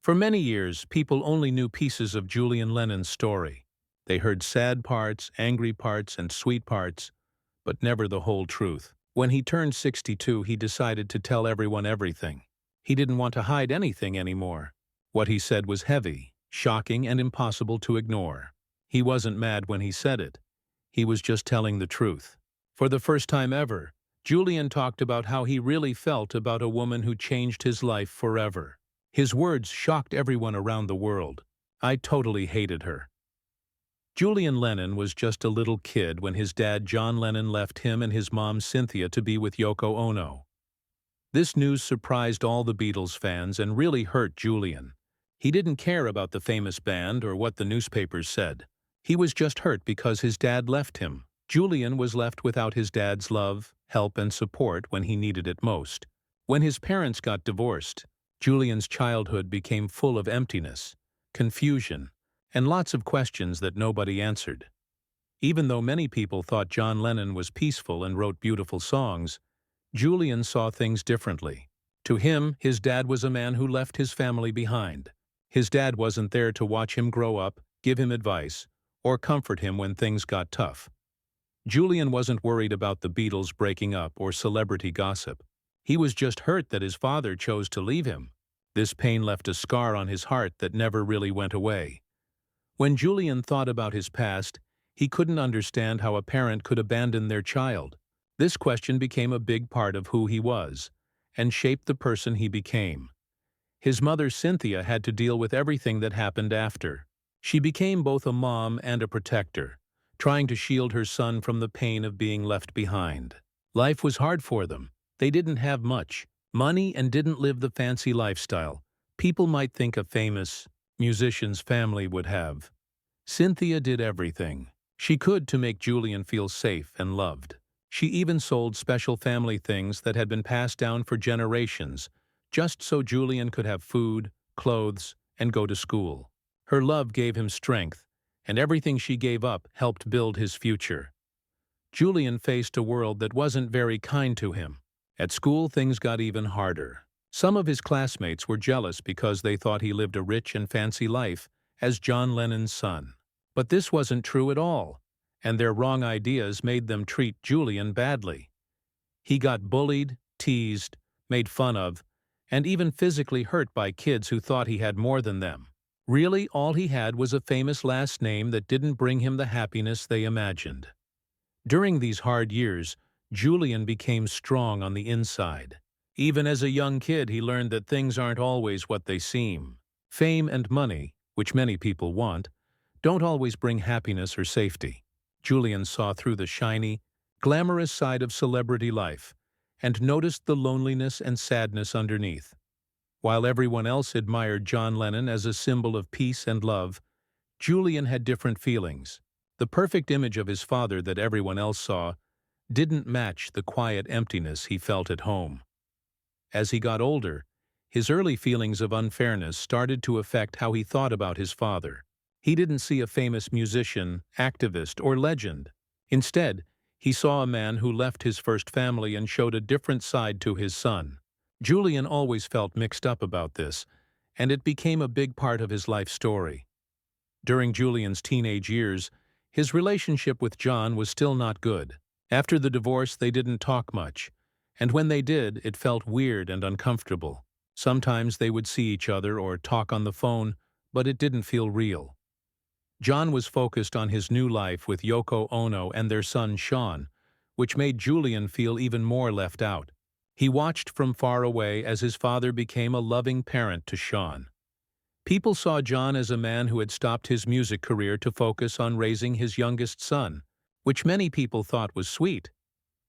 For many years, people only knew pieces of Julian Lennon's story. They heard sad parts, angry parts, and sweet parts, but never the whole truth. When he turned 62, he decided to tell everyone everything. He didn't want to hide anything anymore. What he said was heavy, shocking, and impossible to ignore. He wasn't mad when he said it. He was just telling the truth. For the first time ever, Julian talked about how he really felt about a woman who changed his life forever. His words shocked everyone around the world. I totally hated her. Julian Lennon was just a little kid when his dad John Lennon left him and his mom Cynthia to be with Yoko Ono. This news surprised all the Beatles fans and really hurt Julian. He didn't care about the famous band or what the newspapers said. He was just hurt because his dad left him. Julian was left without his dad's love, help, and support when he needed it most. When his parents got divorced, Julian's childhood became full of emptiness, confusion, and lots of questions that nobody answered. Even though many people thought John Lennon was peaceful and wrote beautiful songs, Julian saw things differently. To him, his dad was a man who left his family behind. His dad wasn't there to watch him grow up, give him advice, or comfort him when things got tough. Julian wasn't worried about the Beatles breaking up or celebrity gossip. He was just hurt that his father chose to leave him. This pain left a scar on his heart that never really went away. When Julian thought about his past, he couldn't understand how a parent could abandon their child. This question became a big part of who he was, and shaped the person he became. His mother Cynthia had to deal with everything that happened after. She became both a mom and a protector, trying to shield her son from the pain of being left behind. Life was hard for them. They didn't have much money and didn't live the fancy lifestyle people might think a famous musician's family would have. Cynthia did everything she could to make Julian feel safe and loved. She even sold special family things that had been passed down for generations, just so Julian could have food, clothes, and go to school. Her love gave him strength, and everything she gave up helped build his future. Julian faced a world that wasn't very kind to him. At school, things got even harder. Some of his classmates were jealous because they thought he lived a rich and fancy life as John Lennon's son. But this wasn't true at all, and their wrong ideas made them treat Julian badly. He got bullied, teased, made fun of, and even physically hurt by kids who thought he had more than them. Really, all he had was a famous last name that didn't bring him the happiness they imagined. During these hard years, Julian became strong on the inside. Even as a young kid, he learned that things aren't always what they seem. Fame and money, which many people want, don't always bring happiness or safety. Julian saw through the shiny, glamorous side of celebrity life and noticed the loneliness and sadness underneath. While everyone else admired John Lennon as a symbol of peace and love, Julian had different feelings. The perfect image of his father that everyone else saw didn't match the quiet emptiness he felt at home. As he got older, his early feelings of unfairness started to affect how he thought about his father. He didn't see a famous musician, activist, or legend. Instead, he saw a man who left his first family and showed a different side to his son. Julian always felt mixed up about this, and it became a big part of his life story. During Julian's teenage years, his relationship with John was still not good. After the divorce, they didn't talk much, and when they did, it felt weird and uncomfortable. Sometimes they would see each other or talk on the phone, but it didn't feel real. John was focused on his new life with Yoko Ono and their son Shawn, which made Julian feel even more left out. He watched from far away as his father became a loving parent to Shawn. People saw John as a man who had stopped his music career to focus on raising his youngest son, which many people thought was sweet.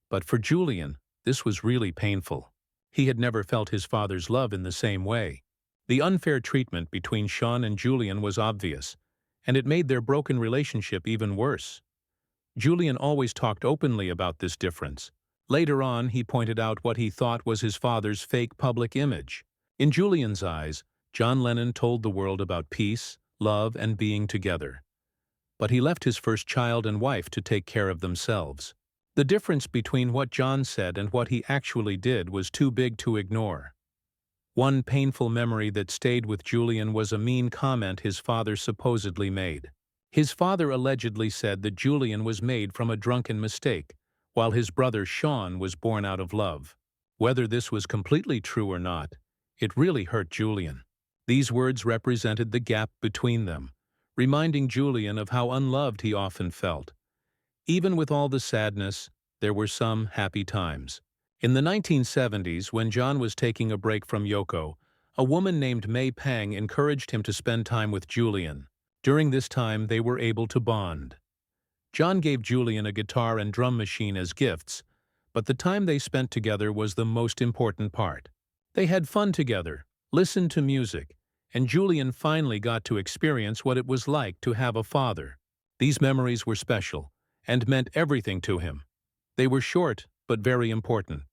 But for Julian, this was really painful. He had never felt his father's love in the same way. The unfair treatment between Shawn and Julian was obvious, and it made their broken relationship even worse. Julian always talked openly about this difference. Later on, he pointed out what he thought was his father's fake public image. In Julian's eyes, John Lennon told the world about peace, love, and being together. But he left his first child and wife to take care of themselves. The difference between what John said and what he actually did was too big to ignore. One painful memory that stayed with Julian was a mean comment his father supposedly made. His father allegedly said that Julian was made from a drunken mistake, while his brother Shawn was born out of love. Whether this was completely true or not, it really hurt Julian. These words represented the gap between them, reminding Julian of how unloved he often felt. Even with all the sadness, there were some happy times. In the 1970s, when John was taking a break from Yoko, a woman named May Pang encouraged him to spend time with Julian. During this time, they were able to bond. John gave Julian a guitar and drum machine as gifts, but the time they spent together was the most important part. They had fun together, listened to music, and Julian finally got to experience what it was like to have a father. These memories were special and meant everything to him. They were short, but very important.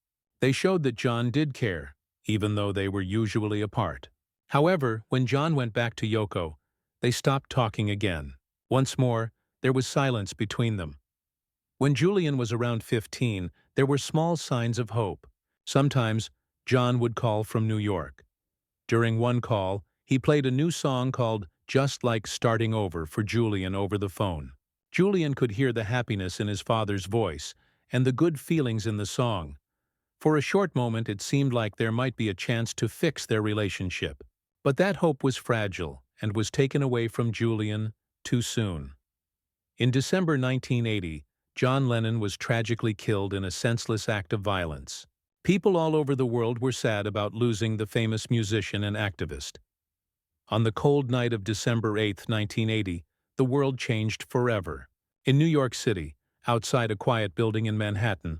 They showed that John did care, even though they were usually apart. However, when John went back to Yoko, they stopped talking again. Once more, there was silence between them. When Julian was around 15, there were small signs of hope. Sometimes, John would call from New York. During one call, he played a new song called Just Like Starting Over for Julian over the phone. Julian could hear the happiness in his father's voice and the good feelings in the song. For a short moment, it seemed like there might be a chance to fix their relationship. But that hope was fragile and was taken away from Julian too soon. In December 1980, John Lennon was tragically killed in a senseless act of violence. People all over the world were sad about losing the famous musician and activist. On the cold night of December 8, 1980, the world changed forever. In New York City, outside a quiet building in Manhattan,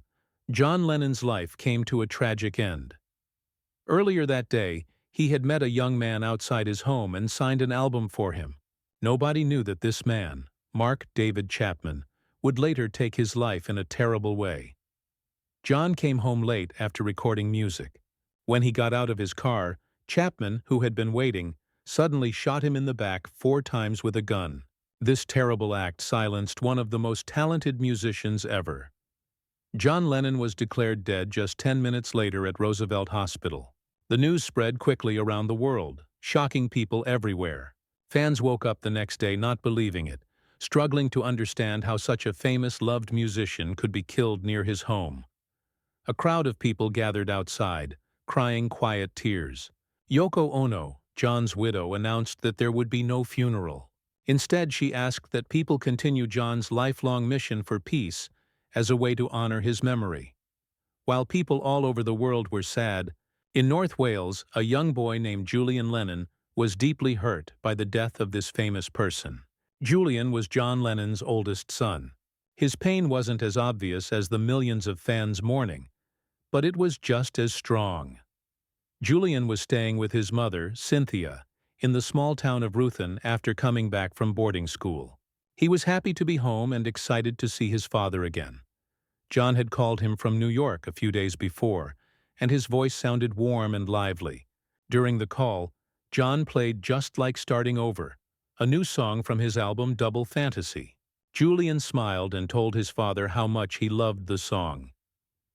John Lennon's life came to a tragic end. Earlier that day, he had met a young man outside his home and signed an album for him. Nobody knew that this man, Mark David Chapman, would later take his life in a terrible way. John came home late after recording music. When he got out of his car, Chapman, who had been waiting, suddenly shot him in the back 4 times with a gun. This terrible act silenced one of the most talented musicians ever. John Lennon was declared dead just 10 minutes later at Roosevelt Hospital. The news spread quickly around the world, shocking people everywhere. Fans woke up the next day not believing it, struggling to understand how such a famous, loved musician could be killed near his home. A crowd of people gathered outside, crying quiet tears. Yoko Ono, John's widow, announced that there would be no funeral. Instead, she asked that people continue John's lifelong mission for peace as a way to honor his memory. While people all over the world were sad, in North Wales, a young boy named Julian Lennon was deeply hurt by the death of this famous person. Julian was John Lennon's oldest son. His pain wasn't as obvious as the millions of fans mourning, but it was just as strong. Julian was staying with his mother, Cynthia, in the small town of Ruthin after coming back from boarding school. He was happy to be home and excited to see his father again. John had called him from New York a few days before, and his voice sounded warm and lively. During the call, John played Just Like Starting Over, a new song from his album Double Fantasy. Julian smiled and told his father how much he loved the song.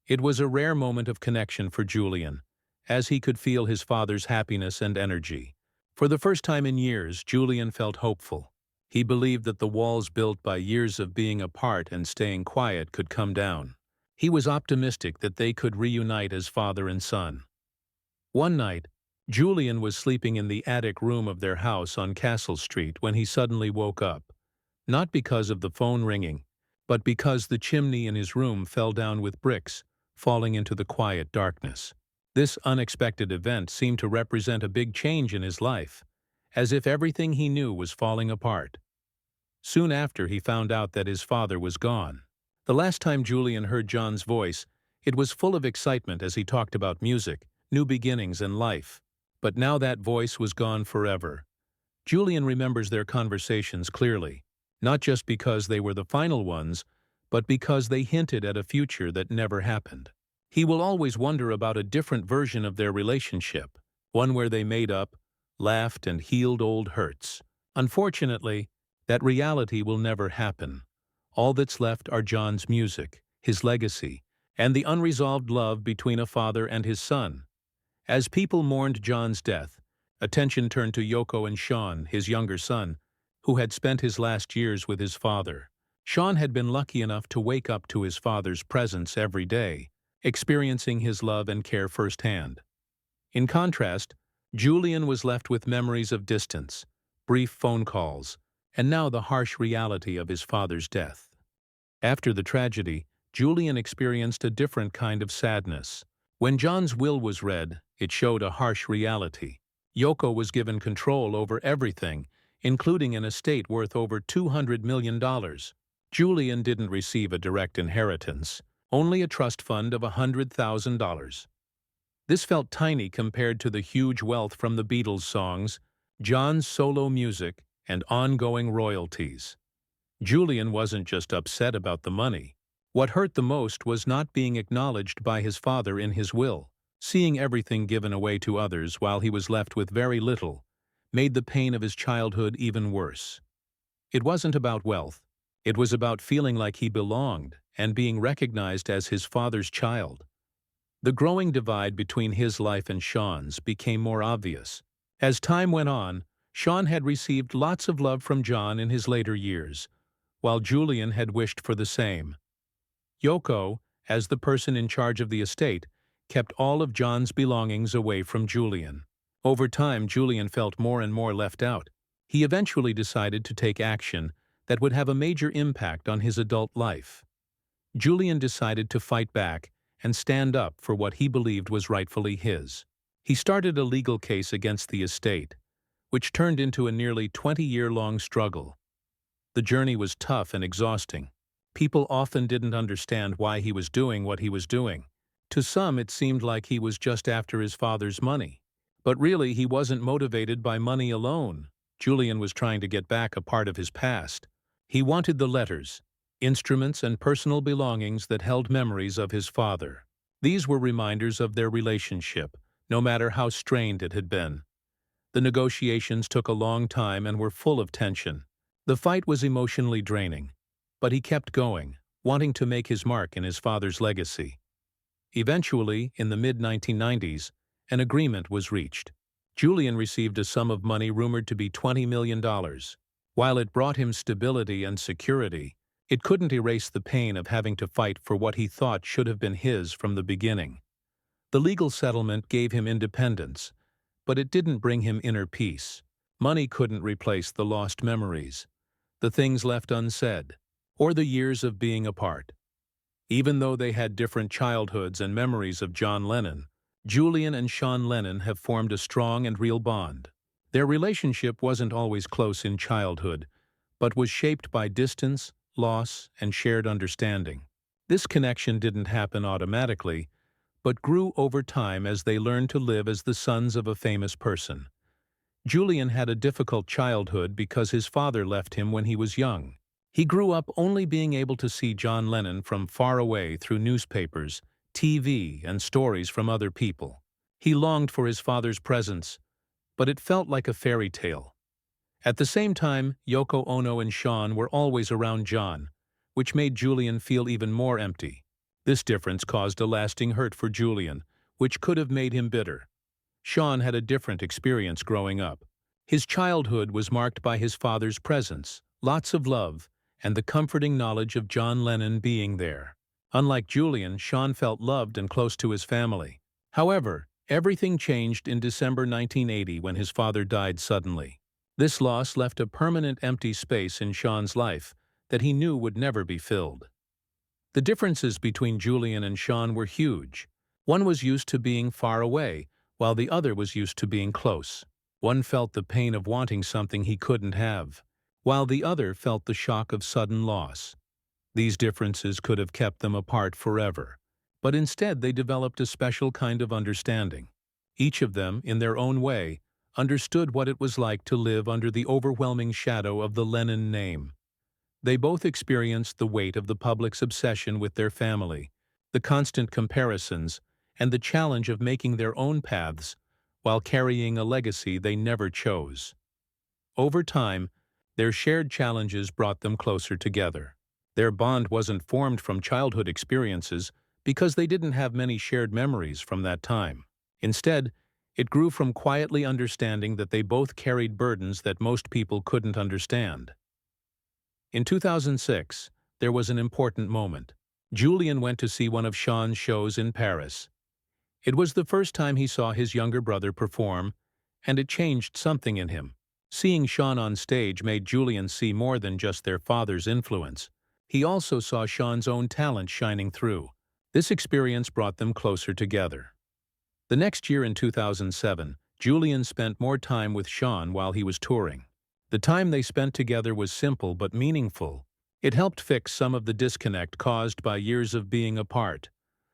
It was a rare moment of connection for Julian, as he could feel his father's happiness and energy. For the first time in years, Julian felt hopeful. He believed that the walls built by years of being apart and staying quiet could come down. He was optimistic that they could reunite as father and son. One night, Julian was sleeping in the attic room of their house on Castle Street when he suddenly woke up, not because of the phone ringing, but because the chimney in his room fell down with bricks, falling into the quiet darkness. This unexpected event seemed to represent a big change in his life, as if everything he knew was falling apart. Soon after, he found out that his father was gone. The last time Julian heard John's voice, it was full of excitement as he talked about music, new beginnings, and life. But now that voice was gone forever. Julian remembers their conversations clearly, not just because they were the final ones, but because they hinted at a future that never happened. He will always wonder about a different version of their relationship, one where they made up, laughed, and healed old hurts. Unfortunately, that reality will never happen. All that's left are John's music, his legacy, and the unresolved love between a father and his son. As people mourned John's death, attention turned to Yoko and Shawn, his younger son, who had spent his last years with his father. Shawn had been lucky enough to wake up to his father's presence every day, experiencing his love and care firsthand. In contrast, Julian was left with memories of distance, brief phone calls, and now the harsh reality of his father's death. After the tragedy, Julian experienced a different kind of sadness. When John's will was read, it showed a harsh reality. Yoko was given control over everything, including an estate worth over $200 million. Julian didn't receive a direct inheritance, only a trust fund of $100,000. This felt tiny compared to the huge wealth from the Beatles songs, John's solo music, and ongoing royalties. Julian wasn't just upset about the money. What hurt the most was not being acknowledged by his father in his will. Seeing everything given away to others while he was left with very little made the pain of his childhood even worse. It wasn't about wealth. It was about feeling like he belonged and being recognized as his father's child. The growing divide between his life and Shawn's became more obvious. As time went on, Shawn had received lots of love from John in his later years, while Julian had wished for the same. Yoko, as the person in charge of the estate, kept all of John's belongings away from Julian. Over time, Julian felt more and more left out. He eventually decided to take action that would have a major impact on his adult life. Julian decided to fight back and stand up for what he believed was rightfully his. He started a legal case against the estate, which turned into a nearly 20-year-long struggle. The journey was tough and exhausting. People often didn't understand why he was doing what he was doing. To some, it seemed like he was just after his father's money. But really, he wasn't motivated by money alone. Julian was trying to get back a part of his past. He wanted the letters, instruments, and personal belongings that held memories of his father. These were reminders of their relationship, no matter how strained it had been. The negotiations took a long time and were full of tension. The fight was emotionally draining, but he kept going, wanting to make his mark in his father's legacy. Eventually, in the mid-1990s, an agreement was reached. Julian received a sum of money rumored to be $20 million. While it brought him stability and security, it couldn't erase the pain of having to fight for what he thought should have been his from the beginning. The legal settlement gave him independence, but it didn't bring him inner peace. Money couldn't replace the lost memories, the things left unsaid, or the years of being apart. Even though they had different childhoods and memories of John Lennon, Julian and Shawn Lennon have formed a strong and real bond. Their relationship wasn't always close in childhood, but was shaped by distance, loss, and shared understanding. This connection didn't happen automatically, but grew over time as they learned to live as the sons of a famous person. Julian had a difficult childhood because his father left him when he was young. He grew up only being able to see John Lennon from far away through newspapers, TV, and stories from other people. He longed for his father's presence, but it felt like a fairy tale. At the same time, Yoko Ono and Shawn were always around John, which made Julian feel even more empty. This difference caused a lasting hurt for Julian, which could have made him bitter. Shawn had a different experience growing up. His childhood was marked by his father's presence, lots of love, and the comforting knowledge of John Lennon being there. Unlike Julian, Shawn felt loved and close to his family. However, everything changed in December 1980 when his father died suddenly. This loss left a permanent empty space in Shawn's life that he knew would never be filled. The differences between Julian and Shawn were huge. One was used to being far away, while the other was used to being close. One felt the pain of wanting something he couldn't have, while the other felt the shock of sudden loss. These differences could have kept them apart forever, but instead they developed a special kind of understanding. Each of them, in their own way, understood what it was like to live under the overwhelming shadow of the Lennon name. They both experienced the weight of the public's obsession with their family, the constant comparisons, and the challenge of making their own paths while carrying a legacy they never chose. Over time, their shared challenges brought them closer together. Their bond wasn't formed from childhood experiences because they didn't have many shared memories from that time. Instead, it grew from quietly understanding that they both carried burdens that most people couldn't understand. In 2006, there was an important moment. Julian went to see one of Shawn's shows in Paris. It was the first time he saw his younger brother perform, and it changed something in him. Seeing Shawn on stage made Julian see more than just their father's influence. He also saw Shawn's own talent shining through. This experience brought them closer together. The next year in 2007, Julian spent more time with Shawn while he was touring. The time they spent together was simple but meaningful. It helped fix some of the disconnect caused by years of being apart.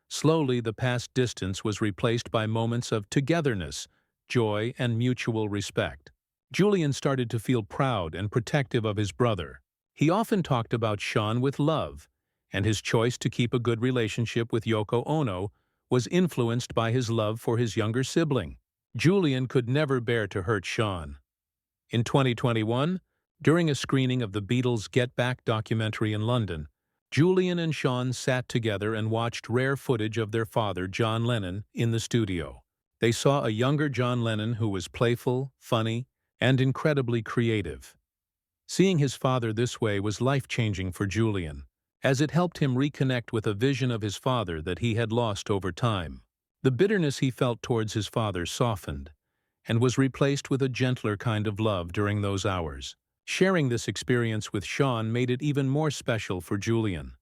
Slowly, the past distance was replaced by moments of togetherness, joy, and mutual respect. Julian started to feel proud and protective of his brother. He often talked about Shawn with love, and his choice to keep a good relationship with Yoko Ono was influenced by his love for his younger sibling. Julian could never bear to hurt Shawn. In 2021, during a screening of the Beatles' Get Back documentary in London, Julian and Shawn sat together and watched rare footage of their father, John Lennon, in the studio. They saw a younger John Lennon who was playful, funny, and incredibly creative. Seeing his father this way was life-changing for Julian, as it helped him reconnect with a vision of his father that he had lost over time. The bitterness he felt towards his father softened, and was replaced with a gentler kind of love during those hours. Sharing this experience with Shawn made it even more special for Julian.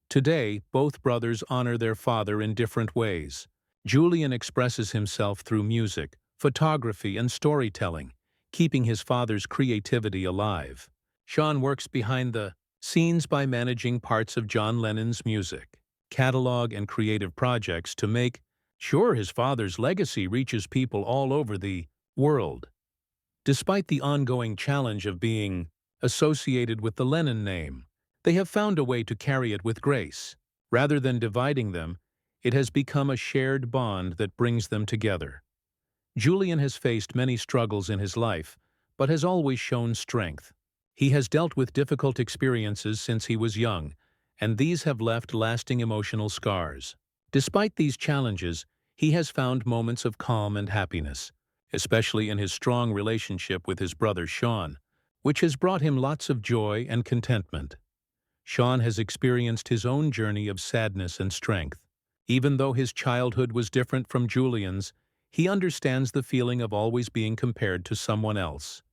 Today, both brothers honor their father in different ways. Julian expresses himself through music, photography, and storytelling, keeping his father's creativity alive. Shawn works behind the scenes by managing parts of John Lennon's music, catalog, and creative projects to make sure his father's legacy reaches people all over the world. Despite the ongoing challenge of being associated with the Lennon name, they have found a way to carry it with grace. Rather than dividing them, it has become a shared bond that brings them together. Julian has faced many struggles in his life, but has always shown strength. He has dealt with difficult experiences since he was young, and these have left lasting emotional scars. Despite these challenges, he has found moments of calm and happiness, especially in his strong relationship with his brother Shawn, which has brought him lots of joy and contentment. Shawn has experienced his own journey of sadness and strength. Even though his childhood was different from Julian's, he understands the feeling of always being compared to someone else.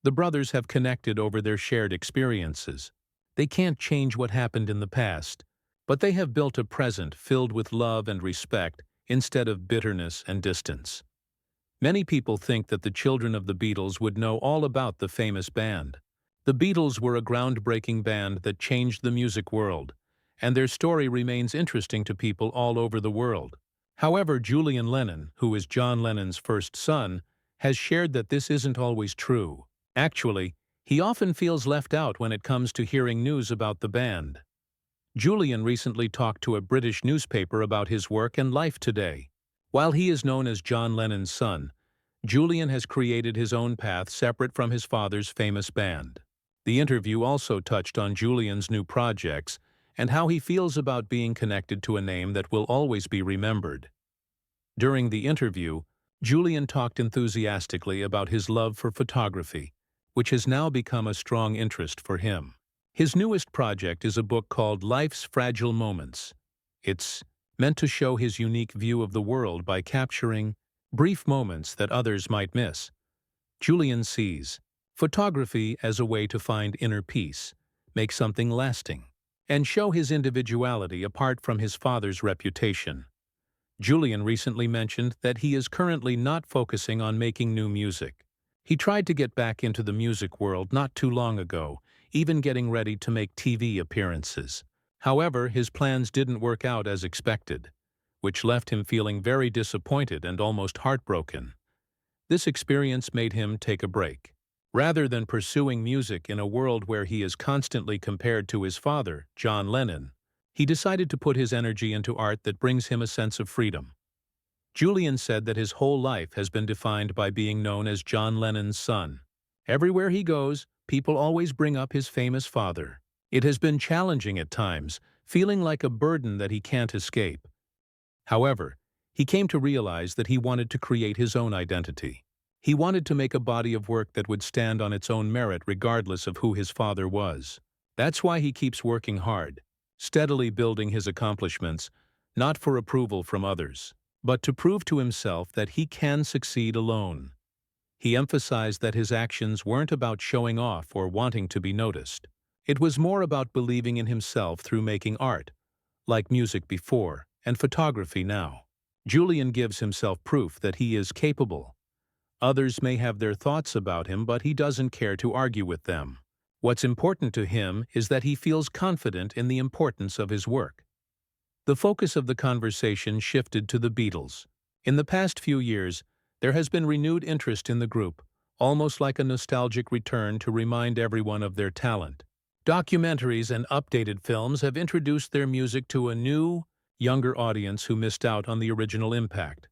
The brothers have connected over their shared experiences. They can't change what happened in the past, but they have built a present filled with love and respect instead of bitterness and distance. Many people think that the children of the Beatles would know all about the famous band. The Beatles were a groundbreaking band that changed the music world, and their story remains interesting to people all over the world. However, Julian Lennon, who is John Lennon's first son, has shared that this isn't always true. Actually, he often feels left out when it comes to hearing news about the band. Julian recently talked to a British newspaper about his work and life today. While he is known as John Lennon's son, Julian has created his own path separate from his father's famous band. The interview also touched on Julian's new projects and how he feels about being connected to a name that will always be remembered. During the interview, Julian talked enthusiastically about his love for photography, which has now become a strong interest for him. His newest project is a book called Life's Fragile Moments. It's meant to show his unique view of the world by capturing brief moments that others might miss. Julian sees photography as a way to find inner peace, make something lasting, and show his individuality apart from his father's reputation. Julian recently mentioned that he is currently not focusing on making new music. He tried to get back into the music world not too long ago, even getting ready to make TV appearances. However, his plans didn't work out as expected, which left him feeling very disappointed and almost heartbroken. This experience made him take a break. Rather than pursuing music in a world where he is constantly compared to his father, John Lennon, he decided to put his energy into art that brings him a sense of freedom. Julian said that his whole life has been defined by being known as John Lennon's son. Everywhere he goes, people always bring up his famous father. It has been challenging at times, feeling like a burden that he can't escape. However, He came to realize that he wanted to create his own identity. He wanted to make a body of work that would stand on its own merit regardless of who his father was. That's why he keeps working hard, steadily building his accomplishments, not for approval from others, but to prove to himself that he can succeed alone. He emphasized that his actions weren't about showing off or wanting to be noticed. It was more about believing in himself through making art, like music before and photography now. Julian gives himself proof that he is capable. Others may have their thoughts about him, but he doesn't care to argue with them. What's important to him is that he feels confident in the importance of his work. The focus of the conversation shifted to the Beatles. In the past few years, there has been renewed interest in the group, almost like a nostalgic return to remind everyone of their talent. Documentaries and updated films have introduced their music to a new, younger audience who missed out on the original impact.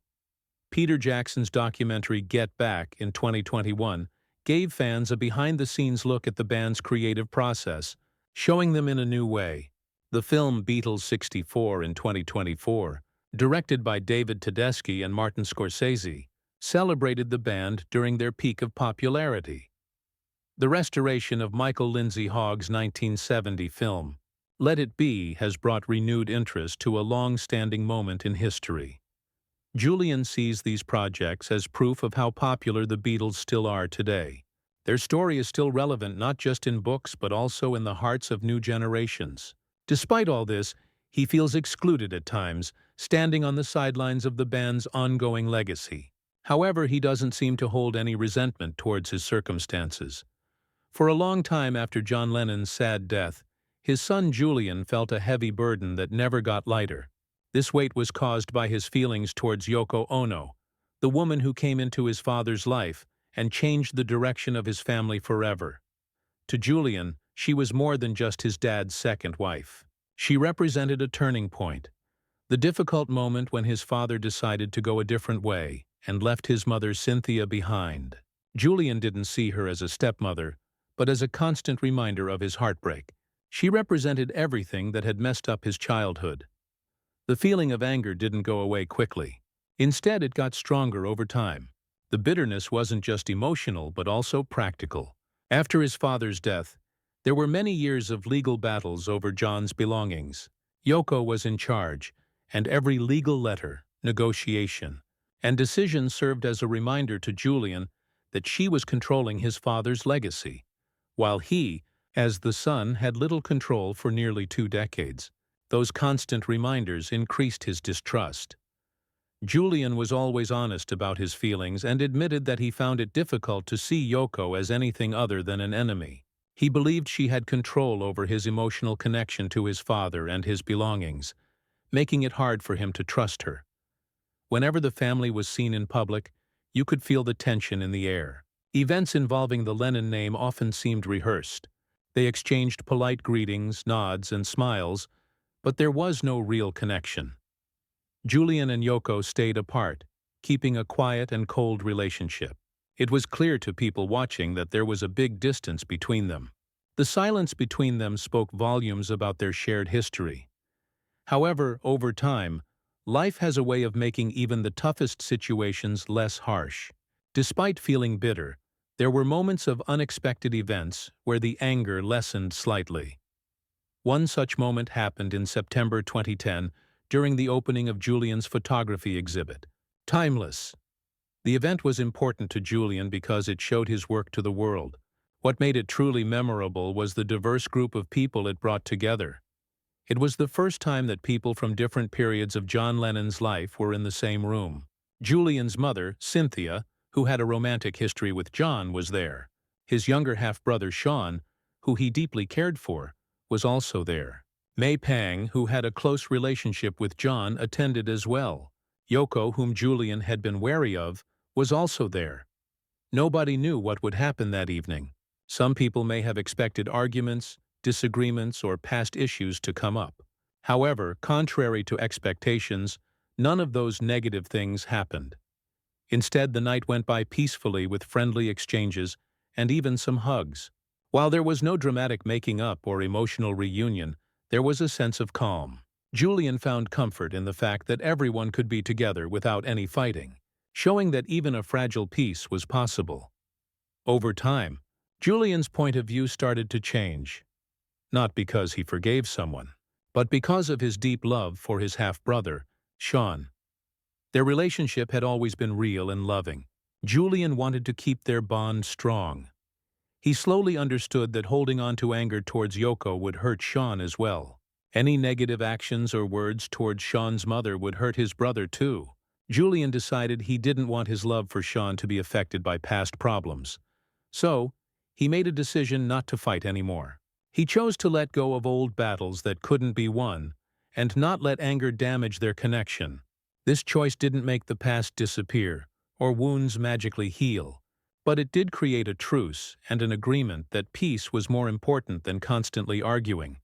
Peter Jackson's documentary Get Back in 2021 gave fans a behind-the-scenes look at the band's creative process, showing them in a new way. The film Beatles 64 in 2024, directed by David Tedeschi and Martin Scorsese, celebrated the band during their peak of popularity. The restoration of Michael Lindsay Hogg's 1970 film, Let It Be, has brought renewed interest to a long-standing moment in history. Julian sees these projects as proof of how popular the Beatles still are today. Their story is still relevant not just in books but also in the hearts of new generations. Despite all this, he feels excluded at times, standing on the sidelines of the band's ongoing legacy. However, he doesn't seem to hold any resentment towards his circumstances. For a long time after John Lennon's sad death, his son Julian felt a heavy burden that never got lighter. This weight was caused by his feelings towards Yoko Ono, the woman who came into his father's life and changed the direction of his family forever. To Julian, she was more than just his dad's second wife. She represented a turning point, the difficult moment when his father decided to go a different way and left his mother Cynthia behind. Julian didn't see her as a stepmother, but as a constant reminder of his heartbreak. She represented everything that had messed up his childhood. The feeling of anger didn't go away quickly. Instead, it got stronger over time. The bitterness wasn't just emotional but also practical. After his father's death, there were many years of legal battles over John's belongings. Yoko was in charge, and every legal letter, negotiation, and decision served as a reminder to Julian that she was controlling his father's legacy, while he, as the son, had little control for nearly 2 decades. Those constant reminders increased his distrust. Julian was always honest about his feelings and admitted that he found it difficult to see Yoko as anything other than an enemy. He believed she had control over his emotional connection to his father and his belongings, making it hard for him to trust her. Whenever the family was seen in public, you could feel the tension in the air. Events involving the Lennon name often seemed rehearsed. They exchanged polite greetings, nods, and smiles, but there was no real connection. Julian and Yoko stayed apart, keeping a quiet and cold relationship. It was clear to people watching that there was a big distance between them. The silence between them spoke volumes about their shared history. However, over time, life has a way of making even the toughest situations less harsh. Despite feeling bitter, there were moments of unexpected events where the anger lessened slightly. One such moment happened in September 2010 during the opening of Julian's photography exhibit, Timeless. The event was important to Julian because it showed his work to the world. What made it truly memorable was the diverse group of people it brought together. It was the first time that people from different periods of John Lennon's life were in the same room. Julian's mother, Cynthia, who had a romantic history with John, was there. His younger half-brother Shawn, who he deeply cared for, was also there. May Pang, who had a close relationship with John, attended as well. Yoko, whom Julian had been wary of, was also there. Nobody knew what would happen that evening. Some people may have expected arguments, disagreements, or past issues to come up. However, contrary to expectations, none of those negative things happened. Instead, the night went by peacefully with friendly exchanges and even some hugs. While there was no dramatic making up or emotional reunion, there was a sense of calm. Julian found comfort in the fact that everyone could be together without any fighting, showing that even a fragile peace was possible. Over time, Julian's point of view started to change, not because he forgave someone, but because of his deep love for his half-brother, Shawn. Their relationship had always been real and loving. Julian wanted to keep their bond strong. He slowly understood that holding on to anger towards Yoko would hurt Shawn as well. Any negative actions or words towards Shawn's mother would hurt his brother too. Julian decided he didn't want his love for Shawn to be affected by past problems. So, he made a decision not to fight anymore. He chose to let go of old battles that couldn't be won, and not let anger damage their connection. This choice didn't make the past disappear, or wounds magically heal, but it did create a truce and an agreement that peace was more important than constantly arguing.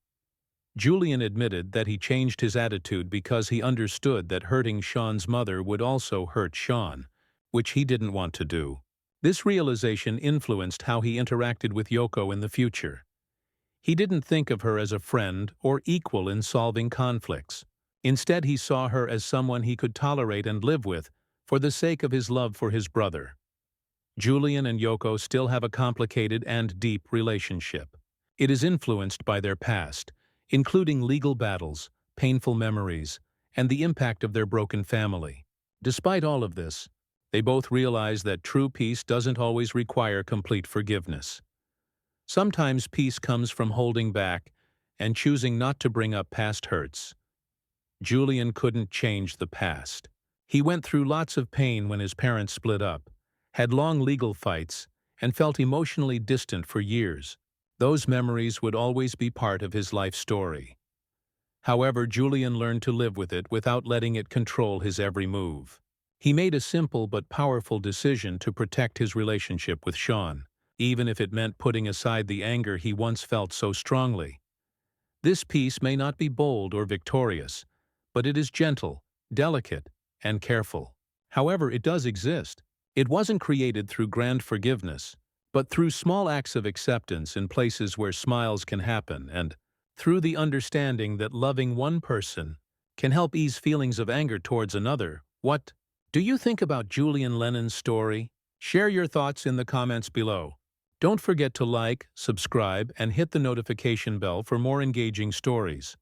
Julian admitted that he changed his attitude because he understood that hurting Shawn's mother would also hurt Shawn, which he didn't want to do. This realization influenced how he interacted with Yoko in the future. He didn't think of her as a friend or equal in solving conflicts. Instead, he saw her as someone he could tolerate and live with for the sake of his love for his brother. Julian and Yoko still have a complicated and deep relationship. It is influenced by their past, including legal battles, painful memories, and the impact of their broken family. Despite all of this, they both realize that true peace doesn't always require complete forgiveness. Sometimes peace comes from holding back and choosing not to bring up past hurts. Julian couldn't change the past. He went through lots of pain when his parents split up, had long legal fights, and felt emotionally distant for years. Those memories would always be part of his life story. However, Julian learned to live with it without letting it control his every move. He made a simple but powerful decision to protect his relationship with Shawn, even if it meant putting aside the anger he once felt so strongly. This peace may not be bold or victorious, but it is gentle, delicate, and careful. However, it does exist. It wasn't created through grand forgiveness, but through small acts of acceptance in places where smiles can happen, and through the understanding that loving one person can help ease feelings of anger towards another. What do you think about Julian Lennon's story? Share your thoughts in the comments below. Don't forget to like, subscribe, and hit the notification bell for more engaging stories.